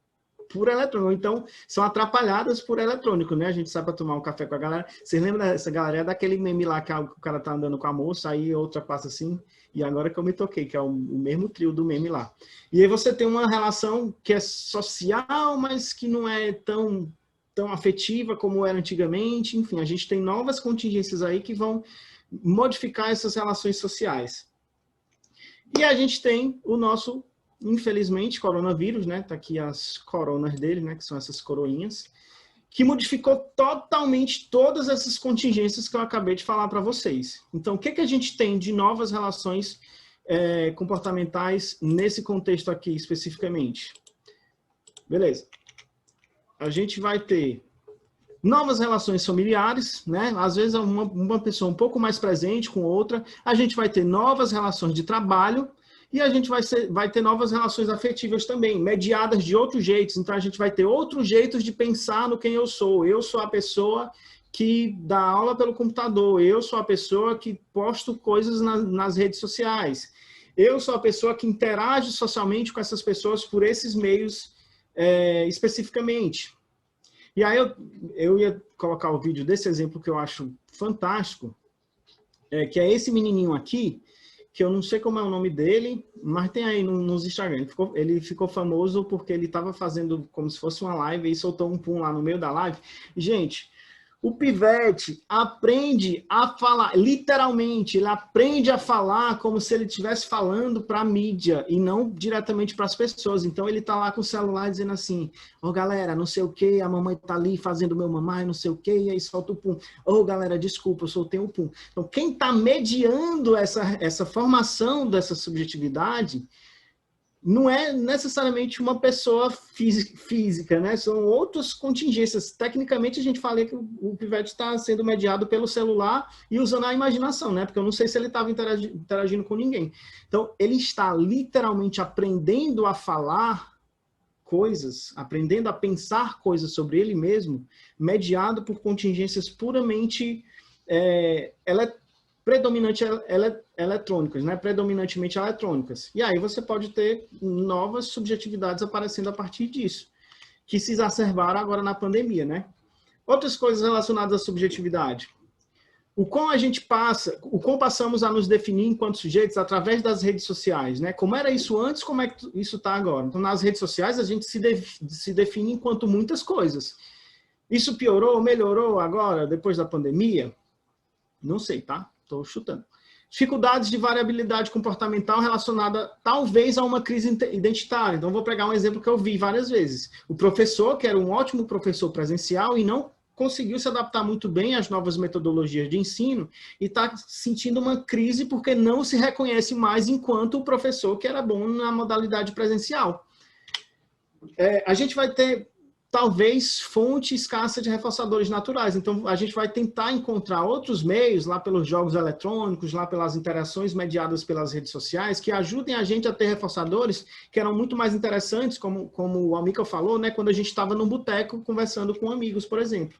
eletrônico. Então, são atrapalhadas por eletrônico, né? A gente sai para tomar um café com a galera. Vocês lembram dessa galera? É daquele meme lá que o cara tá andando com a moça, aí outra passa assim. E agora que eu me toquei, que é o mesmo trio do meme lá. E aí você tem uma relação que é social, mas que não é tão afetiva como era antigamente. Enfim, a gente tem novas contingências aí que vão modificar essas relações sociais. E a gente tem o nosso, infelizmente, coronavírus, né? Tá aqui as coronas dele, né? Que são essas coroinhas, que modificou totalmente todas essas contingências que eu acabei de falar para vocês. Então, o que a gente tem de novas relações comportamentais nesse contexto aqui, especificamente? Beleza. A gente vai ter novas relações familiares, né? Às vezes uma pessoa um pouco mais presente com outra. A gente vai ter novas relações de trabalho e a gente vai ter novas relações afetivas também, mediadas de outros jeitos. Então, a gente vai ter outros jeitos de pensar no quem eu sou. Eu sou a pessoa que dá aula pelo computador. Eu sou a pessoa que posto coisas nas redes sociais. Eu sou a pessoa que interage socialmente com essas pessoas por esses meios especificamente. E aí eu ia colocar o vídeo desse exemplo que eu acho fantástico, que é esse menininho aqui, que eu não sei como é o nome dele, mas tem aí nos Instagram. Ele ficou famoso porque ele estava fazendo como se fosse uma live e soltou um pum lá no meio da live. Gente, o pivete aprende a falar, literalmente, ele aprende a falar como se ele estivesse falando para a mídia e não diretamente para as pessoas. Então, ele está lá com o celular dizendo assim, ô galera, não sei o que, a mamãe está ali fazendo meu mamãe, não sei o que, e aí solta o pum. Ô galera, desculpa, eu soltei um pum. Então, quem está mediando essa formação dessa subjetividade não é necessariamente uma pessoa física, né? São outras contingências. Tecnicamente, a gente fala que o pivete está sendo mediado pelo celular e usando a imaginação, né? Porque eu não sei se ele estava interagindo com ninguém. Então, ele está literalmente aprendendo a falar coisas, aprendendo a pensar coisas sobre ele mesmo, mediado por contingências puramente eletrônicas, né? Predominantemente eletrônicas. E aí você pode ter novas subjetividades aparecendo a partir disso, que se exacerbaram agora na pandemia, né? Outras coisas relacionadas à subjetividade. O quão passamos a nos definir enquanto sujeitos através das redes sociais, né? Como era isso antes, como é que isso está agora? Então, nas redes sociais, a gente se define enquanto muitas coisas. Isso piorou, melhorou agora, depois da pandemia? Não sei, tá? Estou chutando. Dificuldades de variabilidade comportamental relacionada, talvez, a uma crise identitária. Então, vou pegar um exemplo que eu vi várias vezes. O professor, que era um ótimo professor presencial e não conseguiu se adaptar muito bem às novas metodologias de ensino e está sentindo uma crise porque não se reconhece mais enquanto o professor que era bom na modalidade presencial. A gente vai ter, talvez, fonte escassa de reforçadores naturais. Então, a gente vai tentar encontrar outros meios, lá pelos jogos eletrônicos, lá pelas interações mediadas pelas redes sociais, que ajudem a gente a ter reforçadores que eram muito mais interessantes, como o Almica falou, né, quando a gente estava num boteco conversando com amigos, por exemplo.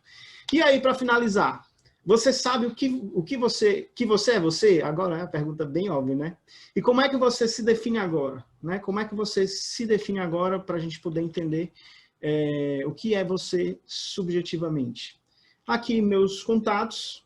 E aí, para finalizar, você sabe o que você é você? Agora é uma pergunta bem óbvia, né? E como é que você se define agora? Né? Como é que você se define agora para a gente poder entender o que é você subjetivamente? Aqui meus contatos,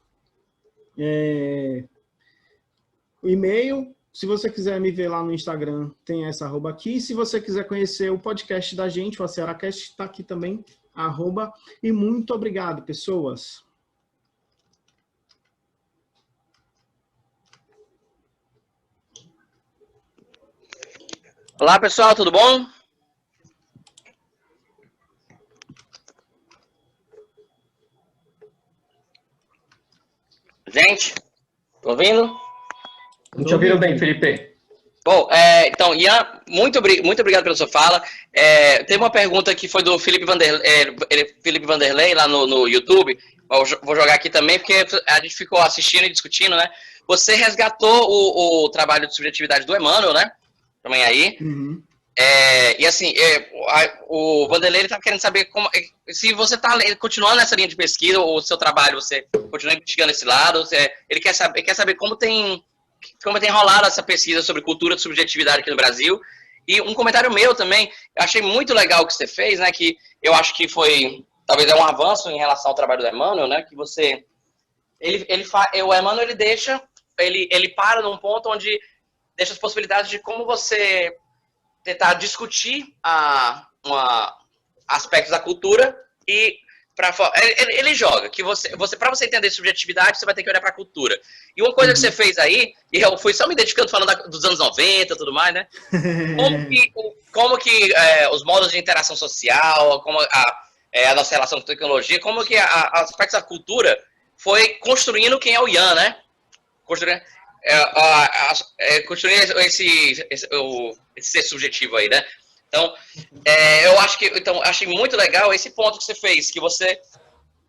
o e-mail, se você quiser me ver lá no Instagram, tem essa arroba aqui. Se você quiser conhecer o podcast da gente, o AcearaCast, está aqui também, arroba. E muito obrigado, pessoas. Olá, pessoal, tudo bom? Gente, tô ouvindo? Te ouviram bem, Felipe? Bom, então, Ian, muito obrigado pela sua fala. Teve uma pergunta que foi do Felipe Vanderlei lá no YouTube. Vou jogar aqui também, porque a gente ficou assistindo e discutindo, né? Você resgatou o trabalho de subjetividade do Emmanuel, né? Também aí. Uhum. E assim, o Vanderlei estava querendo saber se você está continuando nessa linha de pesquisa, ou o seu trabalho, você continua investigando esse lado. Ele quer saber como tem rolado essa pesquisa sobre cultura de subjetividade aqui no Brasil. E um comentário meu também, eu achei muito legal o que você fez, né? Que eu acho que talvez é um avanço em relação ao trabalho do Emmanuel, né? Que o Emmanuel ele para num ponto onde deixa as possibilidades de como você tentar discutir aspectos da cultura e ele joga que para você entender subjetividade, você vai ter que olhar para a cultura. E uma coisa que você fez aí, e eu fui só me identificando falando dos anos 90 e tudo mais, né? Como que os modos de interação social, como a nossa relação com tecnologia, como que aspectos da cultura foi construindo quem é o Ian, né? Construindo esse ser subjetivo aí, né? Então, eu achei muito legal esse ponto que você fez, que você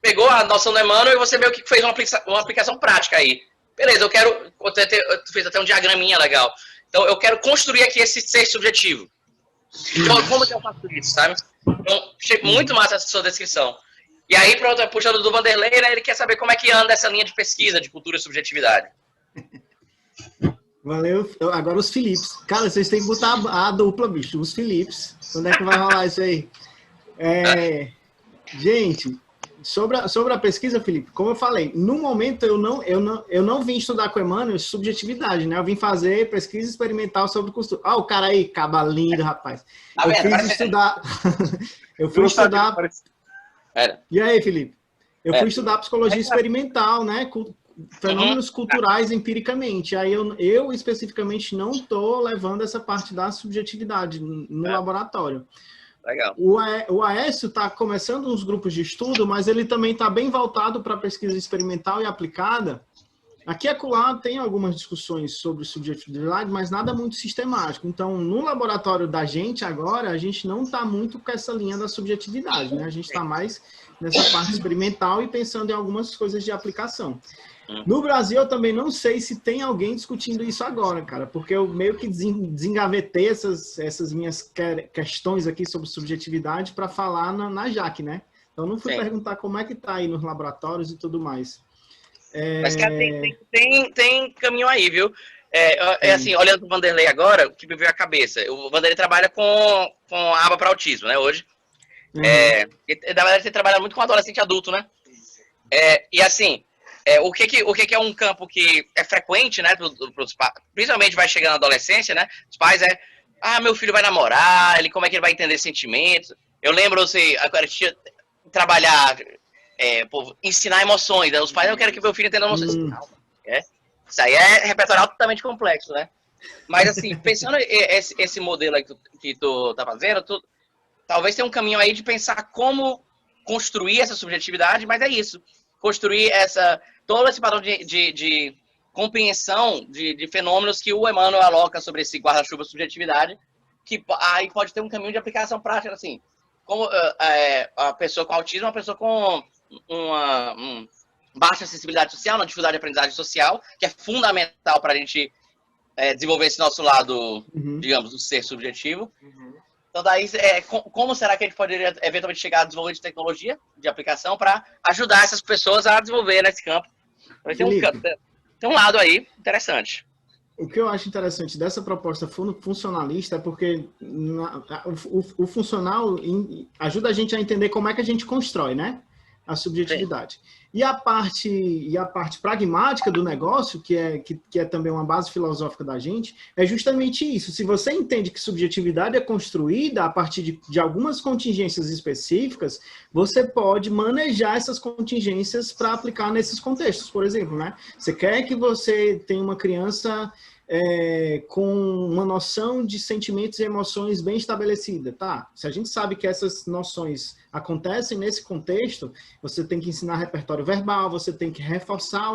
pegou a noção do Emmanuel e você meio que fez uma aplicação prática aí. Beleza, tu fez até um diagraminha legal. Então, eu quero construir aqui esse ser subjetivo. Então, como que eu faço isso, sabe? Então, achei muito massa essa sua descrição. E aí, puxando do Vanderlei, né, ele quer saber como é que anda essa linha de pesquisa de cultura e subjetividade. Valeu. Agora os Philips. Cara, vocês têm que botar a dupla, bicho. Os Philips. Quando é que vai rolar isso aí? Gente, sobre a pesquisa, Felipe, como eu falei, no momento eu não vim estudar com o Emmanuel subjetividade, né? Eu vim fazer pesquisa experimental sobre costura. Ah, o cara aí, caba lindo, rapaz. Eu fui estudar... eu fui estudar... E aí, Felipe? Eu fui estudar psicologia experimental, né? Fenômenos culturais empiricamente. Aí eu especificamente não estou levando essa parte da subjetividade no laboratório. Legal. O Aécio está começando uns grupos de estudo, mas ele também está bem voltado para pesquisa experimental e aplicada. Aqui e acolá tem algumas discussões sobre subjetividade, mas nada muito sistemático. Então, no laboratório da gente agora, a gente não está muito com essa linha da subjetividade, né? A gente está mais nessa parte experimental e pensando em algumas coisas de aplicação. No Brasil, eu também não sei se tem alguém discutindo isso agora, cara, porque eu meio que desengavetei essas minhas questões aqui sobre subjetividade para falar na JAC, né? Então, não fui perguntar como é que tá aí nos laboratórios e tudo mais. Mas, cara, tem caminho aí, viu? Assim, olhando para o Vanderlei agora, o que me veio à cabeça, o Vanderlei trabalha com a aba para autismo, né, hoje. Na verdade, ele trabalha muito com adolescente adulto, né? E assim, o que é um campo que é frequente, né, principalmente vai chegando na adolescência, né, os pais meu filho vai namorar, como é que ele vai entender sentimentos? Eu lembro, assim, agora tinha trabalhar, ensinar emoções, né? Os pais, eu quero que meu filho entenda emoções. Isso aí é repertório altamente complexo, né? Mas, assim, pensando esse modelo aí que tu tá fazendo, talvez tenha um caminho aí de pensar como construir essa subjetividade, mas é isso. Construir todo esse padrão de compreensão de fenômenos que o Emmanuel aloca sobre esse guarda-chuva subjetividade, que aí pode ter um caminho de aplicação prática, assim, como a pessoa com autismo, uma pessoa com uma baixa acessibilidade social, uma dificuldade de aprendizagem social, que é fundamental para a gente desenvolver esse nosso lado, digamos, do ser subjetivo. Então, daí, como será que a gente poderia eventualmente chegar a desenvolver de tecnologia, de aplicação, para ajudar essas pessoas a desenvolver nesse campo? Tem um lado aí interessante. O que eu acho interessante dessa proposta funcionalista é porque o funcional ajuda a gente a entender como é que a gente constrói, né? A subjetividade. E a parte pragmática do negócio, que é também uma base filosófica da gente, é justamente isso. Se você entende que subjetividade é construída a partir de algumas contingências específicas, você pode manejar essas contingências para aplicar nesses contextos. Por exemplo, né? Você quer que você tenha uma criança com uma noção de sentimentos e emoções bem estabelecida, tá? Se a gente sabe que essas noções acontecem nesse contexto, você tem que ensinar repertório verbal, você tem que reforçar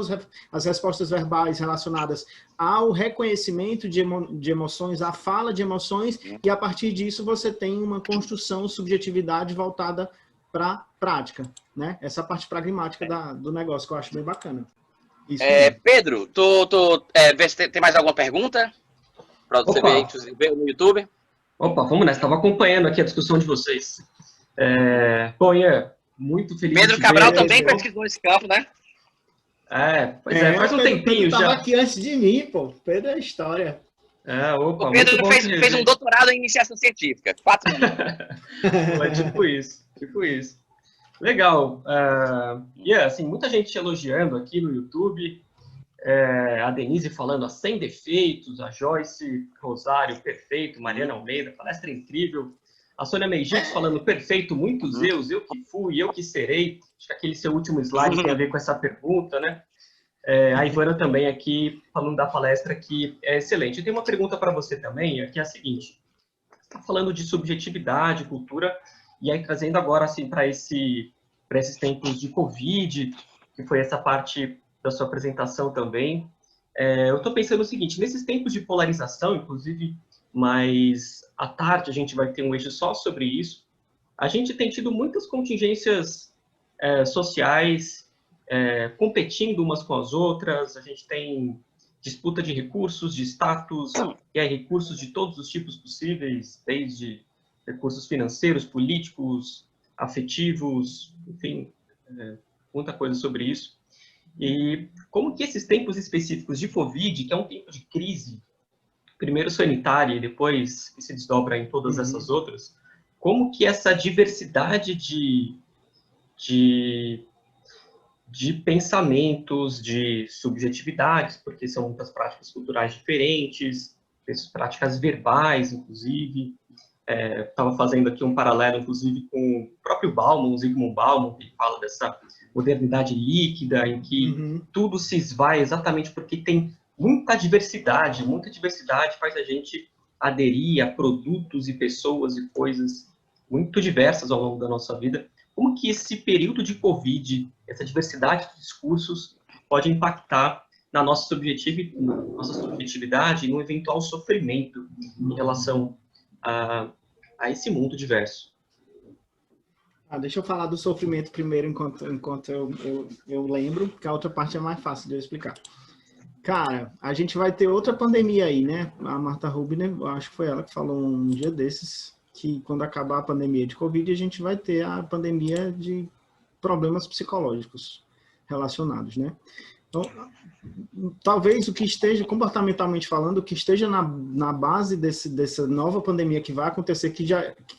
as respostas verbais relacionadas ao reconhecimento de emoções, à fala de emoções, e a partir disso você tem uma construção, subjetividade voltada para a prática, né? Essa parte pragmática do negócio que eu acho bem bacana. Pedro, vê se tem mais alguma pergunta para você ver no YouTube? Opa, vamos nessa. Estava acompanhando aqui a discussão de vocês. Bom, Ian, muito feliz Pedro Cabral também pesquisou esse campo, né? Faz um tempinho já. Pedro estava aqui antes de mim, pô. Pedro é história. O Pedro fez um doutorado em iniciação científica. 4 anos. É tipo isso. Legal. Assim, muita gente elogiando aqui no YouTube. A Denise falando 100 defeitos, a Joyce Rosário, perfeito, Mariana Almeida, palestra incrível. A Sônia Meijix falando perfeito, muitos eu que fui, eu que serei. Acho que aquele seu último slide tem a ver com essa pergunta, né? A Ivana também aqui falando da palestra que é excelente. Eu tenho uma pergunta para você também, que é a seguinte. Você está falando de subjetividade, cultura, e aí trazendo agora assim para esses tempos de Covid, que foi essa parte da sua apresentação também. Eu estou pensando o seguinte, nesses tempos de polarização, inclusive, mas à tarde a gente vai ter um eixo só sobre isso, a gente tem tido muitas contingências sociais competindo umas com as outras, a gente tem disputa de recursos, de status, e aí recursos de todos os tipos possíveis, desde recursos financeiros, políticos, afetivos, enfim, muita coisa sobre isso. E como que esses tempos específicos de Covid, que é um tempo de crise, primeiro sanitária e depois que se desdobra em todas essas outras, como que essa diversidade de pensamentos, de subjetividades, porque são muitas práticas culturais diferentes, práticas verbais, inclusive. Estava fazendo aqui um paralelo, inclusive, com o próprio Bauman, o Zygmunt Bauman, que fala dessa modernidade líquida, em que tudo se esvai exatamente porque tem muita diversidade faz a gente aderir a produtos e pessoas e coisas muito diversas ao longo da nossa vida. Como que esse período de Covid, essa diversidade de discursos, pode impactar na nossa subjetividade e no eventual sofrimento em relação a esse mundo diverso? Deixa eu falar do sofrimento primeiro, enquanto eu lembro, que a outra parte é mais fácil de eu explicar. Cara, a gente vai ter outra pandemia aí, né? A Martha Rubner, eu acho que foi ela que falou um dia desses, que quando acabar a pandemia de Covid, a gente vai ter a pandemia de problemas psicológicos relacionados, né? Então, talvez o que esteja, comportamentalmente falando, o que esteja na base dessa nova pandemia que vai acontecer,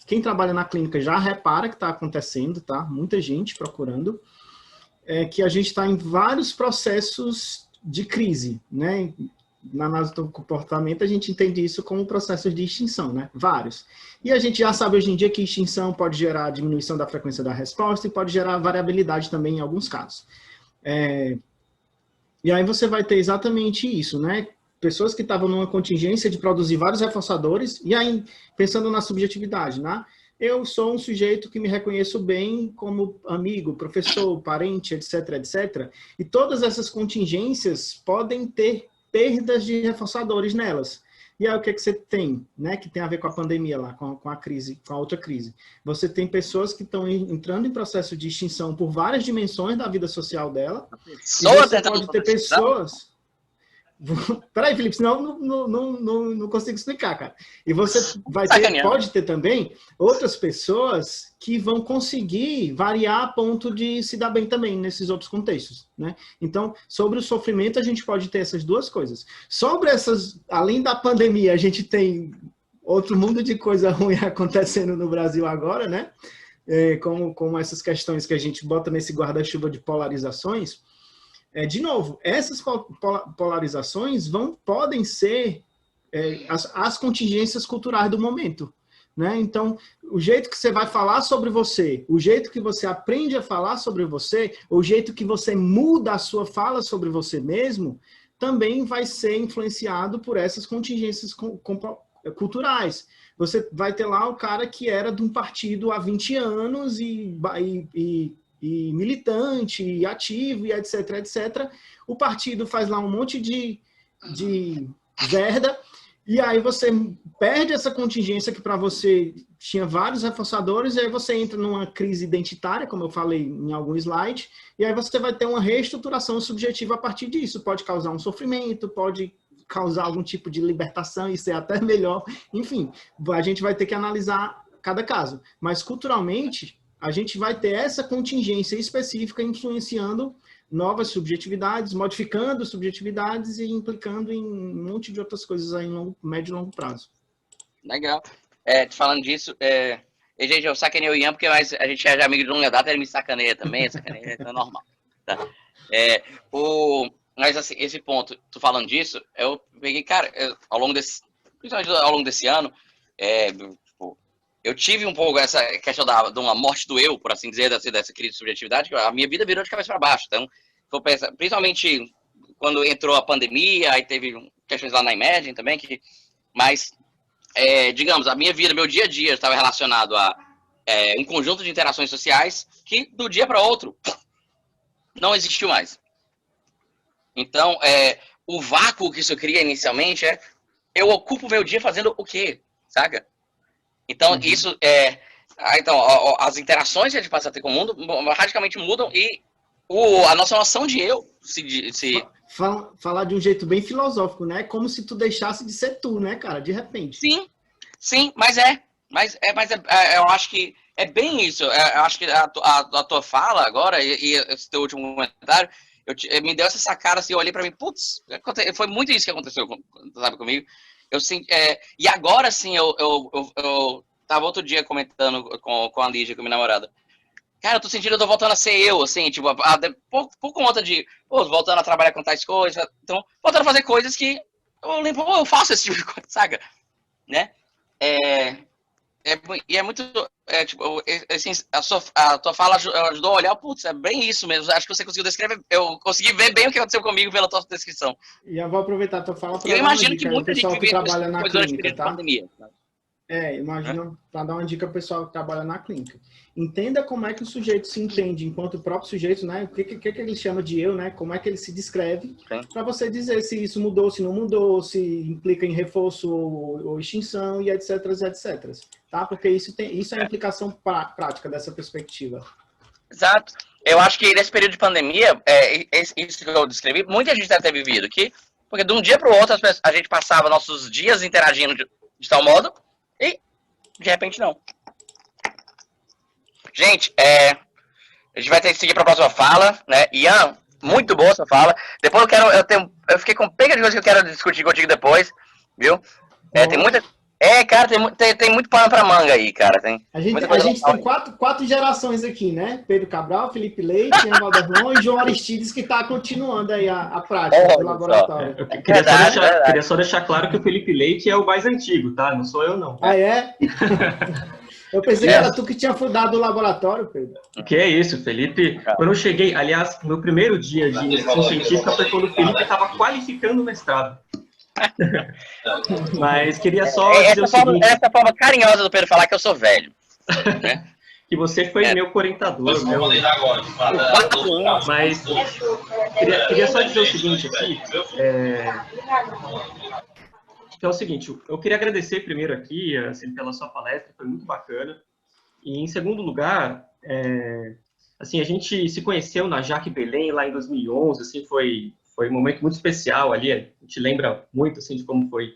quem trabalha na clínica já repara que está acontecendo, tá? Muita gente procurando, é que a gente está em vários processos de crise, né? Na análise do comportamento, a gente entende isso como processos de extinção, né? Vários. E a gente já sabe hoje em dia que extinção pode gerar diminuição da frequência da resposta e pode gerar variabilidade também em alguns casos. E aí você vai ter exatamente isso, né? Pessoas que estavam numa contingência de produzir vários reforçadores, e aí, pensando na subjetividade, né? Eu sou um sujeito que me reconheço bem como amigo, professor, parente, etc, etc. E todas essas contingências podem ter perdas de reforçadores nelas. E aí o que você tem, né? Que tem a ver com a pandemia lá, com a crise, com a outra crise. Você tem pessoas que estão entrando em processo de extinção por várias dimensões da vida social dela. E você pode ter pessoas... Peraí, Felipe, senão não consigo explicar, cara. E você pode ter também outras pessoas que vão conseguir variar a ponto de se dar bem também nesses outros contextos, né? Então, sobre o sofrimento, a gente pode ter essas duas coisas. Sobre essas, além da pandemia, a gente tem outro mundo de coisa ruim acontecendo no Brasil agora, né? Como essas questões que a gente bota nesse guarda-chuva de polarizações. De novo, essas polarizações podem ser as contingências culturais do momento, né? Então, o jeito que você vai falar sobre você, o jeito que você aprende a falar sobre você, o jeito que você muda a sua fala sobre você mesmo, também vai ser influenciado por essas contingências culturais. Você vai ter lá o cara que era de um partido há 20 anos e militante, e ativo, e etc, etc. O partido faz lá um monte de verda, e aí você perde essa contingência que para você tinha vários reforçadores, e aí você entra numa crise identitária, como eu falei em algum slide, e aí você vai ter uma reestruturação subjetiva a partir disso. Pode causar um sofrimento, pode causar algum tipo de libertação e ser até melhor. Enfim, a gente vai ter que analisar cada caso. Mas, culturalmente, a gente vai ter essa contingência específica influenciando novas subjetividades, modificando subjetividades e implicando em um monte de outras coisas aí em médio e longo prazo. Legal. Falando disso, gente, eu sacaneio o Ian, porque a gente é amigo de longa data, ele me sacaneia também, sacaneia, é normal. Tá? Mas assim, esse ponto, tu falando disso, eu peguei, cara, principalmente ao longo desse ano, eu tive um pouco essa questão de uma morte do eu, por assim dizer, dessa crise de subjetividade, que a minha vida virou de cabeça para baixo. Então, principalmente quando entrou a pandemia, aí teve questões lá na Imagine também, mas, digamos, a minha vida, meu dia a dia estava relacionado a um conjunto de interações sociais que, do dia para outro, não existiu mais. Então, o vácuo que isso cria inicialmente eu ocupo meu dia fazendo o quê, saca? Então, isso então, as interações que a gente passa a ter com o mundo radicalmente mudam e a nossa noção de eu se... Falar de um jeito bem filosófico, né? Como se tu deixasse de ser tu, né, cara? De repente. Sim, mas eu acho que é bem isso. Eu acho que a tua fala agora e esse teu último comentário me deu essa sacada assim, eu olhei pra mim, putz, foi muito isso que aconteceu, sabe, comigo. E agora sim, eu tava outro dia comentando com a Lígia, com a minha namorada. Cara, eu tô sentindo que eu tô voltando a ser eu, assim, tipo, por conta de, voltando a trabalhar com tais coisas, então, voltando a fazer coisas que eu lembro, eu faço esse tipo de coisa, saca? Né? E é muito, tipo, assim, a tua fala ajudou a olhar, putz, é bem isso mesmo, acho que você conseguiu descrever, eu consegui ver bem o que aconteceu comigo pela tua descrição. E eu vou aproveitar a tua fala para eu imagino que muita gente que trabalha na clínica, tá? Pandemia, Imagina, para dar uma dica ao pessoal que trabalha na clínica. Entenda como é que o sujeito se entende enquanto próprio sujeito, né? O que ele chama de eu, né? Como é que ele se descreve, para você dizer se isso mudou, se não mudou, se implica em reforço ou extinção, e etc, etc. Tá? Porque isso é a implicação prática dessa perspectiva. Exato. Eu acho que nesse período de pandemia, isso que eu descrevi, muita gente deve ter vivido aqui, porque de um dia para o outro a gente passava nossos dias interagindo de tal modo, e, de repente, não. Gente, a gente vai ter que seguir para a próxima fala, né? Ian, muito boa essa fala. Depois eu fiquei com pega de coisa que eu quero discutir contigo depois, viu? Tem Cara, tem muito pano pra manga aí, cara. Tem A gente, muita a coisa gente legal tem quatro gerações aqui, né? Pedro Cabral, Felipe Leite, Ian Valdernon e João Aristides, que está continuando aí a prática do Olha só. laboratório. Eu Verdade. queria só deixar claro que o Felipe Leite é o mais antigo, tá? Não sou eu, não. Ah, é? Eu pensei que era tu que tinha fundado o laboratório, Pedro. O que é isso, Felipe? Quando eu cheguei, aliás, meu primeiro dia de iniciação científica foi quando o Felipe estava qualificando o mestrado. Mas queria só dizer o seguinte... Essa forma carinhosa do Pedro falar que eu sou velho. Né? Que você foi meu orientador, meu... Mas queria só dizer o seguinte aqui, que é o seguinte, eu queria agradecer primeiro aqui, assim, pela sua palestra, foi muito bacana. E em segundo lugar, assim, a gente se conheceu na Jaque Belém lá em 2011, assim, foi um momento muito especial ali, a gente lembra muito, assim, de como foi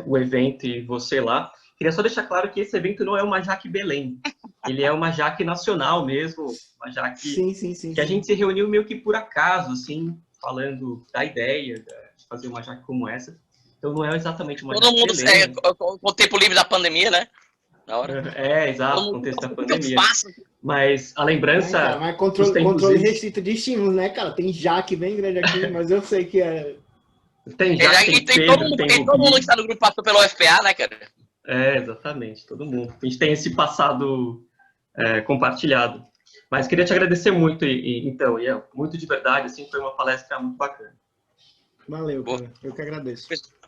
o evento e você lá. Queria só deixar claro que esse evento não é uma Jaque Belém, ele é uma Jaque nacional mesmo, uma Jaque Sim. a gente se reuniu meio que por acaso, assim, falando da ideia de fazer uma Jaque como essa. Então não é exatamente uma Todo Jaque mundo Belém. com o tempo livre da pandemia, né? Na hora. Exato, no contexto da pandemia. Fácil. Mas a lembrança... Mas controle restrito de estímulos, né, cara? Tem Jaque bem grande aqui, mas eu sei que é... Tem Jaque, tem Pedro, tem todo mundo que está no grupo passou pelo UFPA, né, cara? Exatamente, todo mundo. A gente tem esse passado compartilhado. Mas queria te agradecer muito, então, Ian, muito de verdade, assim, foi uma palestra muito bacana. Valeu, cara. Eu que agradeço.